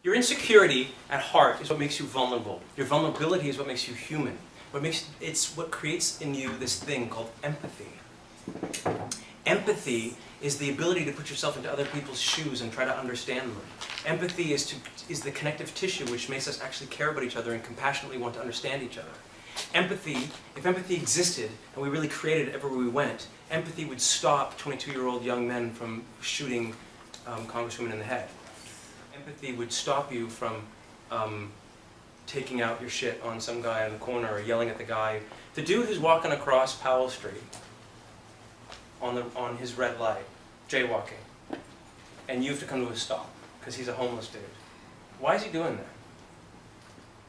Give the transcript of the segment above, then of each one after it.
Your insecurity at heart is what makes you vulnerable. Your vulnerability is what makes you human. It's what creates in you this thing called empathy. Empathy is the ability to put yourself into other people's shoes and try to understand them. Empathy is the connective tissue which makes us actually care about each other and compassionately want to understand each other. Empathy, if empathy existed and we really created it everywhere we went, empathy would stop 22-year-old young men from shooting congresswomen in the head. Empathy would stop you from taking out your shit on some guy in the corner or yelling at the guy. The dude who's walking across Powell Street on his red light, jaywalking, and you have to come to a stop because he's a homeless dude. Why is he doing that?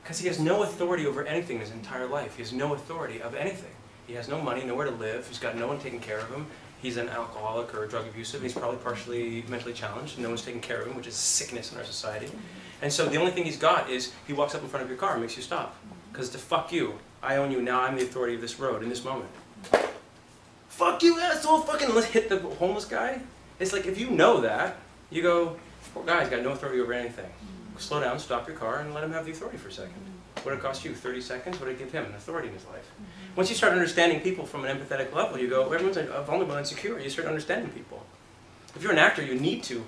Because he has no authority over anything his entire life. He has no authority of anything. He has no money, nowhere to live, he's got no one taking care of him. He's an alcoholic or a drug abusive, he's probably partially mentally challenged, no one's taking care of him, which is sickness in our society. And so the only thing he's got is he walks up in front of your car and makes you stop. Because to fuck you, I own you, now I'm the authority of this road in this moment. Fuck you, asshole, fucking let's hit the homeless guy. It's like if you know that, you go, poor guy's got no authority over anything. Slow down, stop your car, and let him have the authority for a second. What did it cost you? 30 seconds? What did it give him? An authority in his life. Once you start understanding people from an empathetic level, you go, everyone's vulnerable and insecure. You start understanding people. If you're an actor, you need to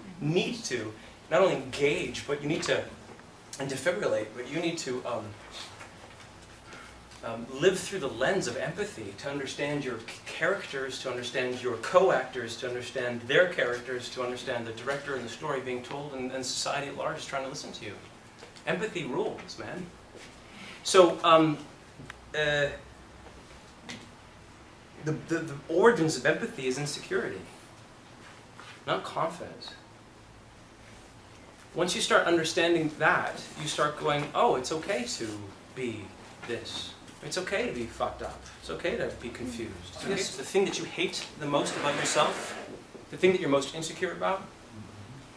not only engage, but you need to, and defibrillate, but you need to live through the lens of empathy to understand your characters, to understand your co-actors, to understand their characters, to understand the director and the story being told, and society at large is trying to listen to you. Empathy rules, man. So, the origins of empathy is insecurity, not confidence. Once you start understanding that, you start going, oh, it's okay to be this. It's okay to be fucked up. It's okay to be confused. Yes, the thing that you hate the most about yourself, the thing that you're most insecure about,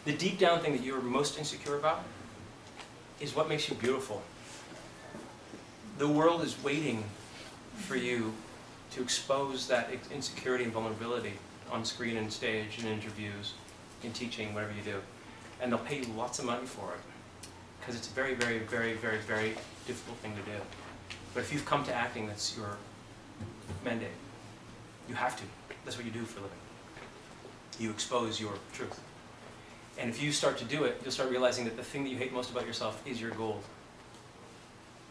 the deep down thing that you're most insecure about, is what makes you beautiful. The world is waiting for you to expose that insecurity and vulnerability on screen and stage, in interviews, in teaching, whatever you do. And they'll pay you lots of money for it. Because it's a very, very, very, very, very difficult thing to do. But if you've come to acting, that's your mandate. You have to. That's what you do for a living. You expose your truth. And if you start to do it, you'll start realizing that the thing that you hate most about yourself is your gold.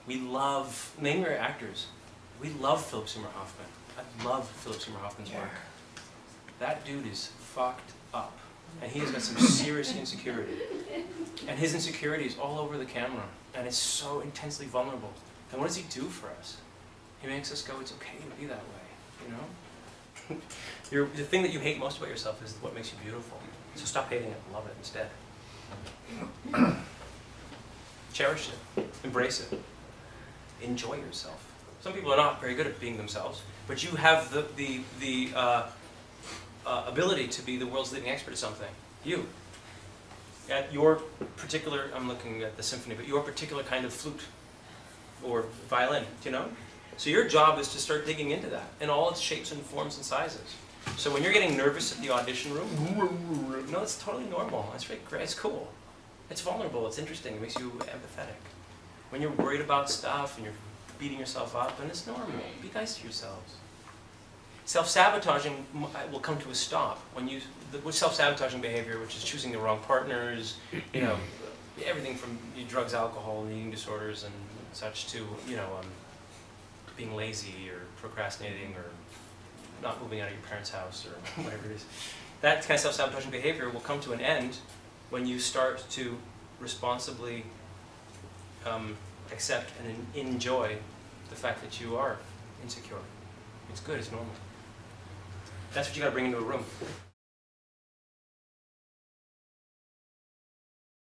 We love, name your actors. We love Philip Seymour Hoffman. I love Philip Seymour Hoffman's work. That dude is fucked up. And he has got some serious insecurity. And his insecurity is all over the camera. And it's so intensely vulnerable. And what does he do for us? He makes us go, it's okay to be that way, you know? The thing that you hate most about yourself is what makes you beautiful. So stop hating it and love it instead. Cherish it. Embrace it. Enjoy yourself. Some people are not very good at being themselves, but you have the ability to be the world's leading expert at something. You. At your particular, I'm looking at the symphony, but your particular kind of flute or violin, you know? So your job is to start digging into that in all its shapes and forms and sizes. So when you're getting nervous at the audition room, no, it's totally normal. It's very great. It's cool. It's vulnerable. It's interesting. It makes you empathetic. When you're worried about stuff and you're beating yourself up, and it's normal. Be nice to yourselves. Self-sabotaging will come to a stop when you, self-sabotaging behavior, which is choosing the wrong partners, you know, everything from drugs, alcohol, and eating disorders and such to, you know, being lazy or procrastinating or not moving out of your parents' house or whatever it is. That kind of self-sabotaging behavior will come to an end when you start to responsibly accept and enjoy the fact that you are insecure. It's good, it's normal. That's what you got to bring into a room.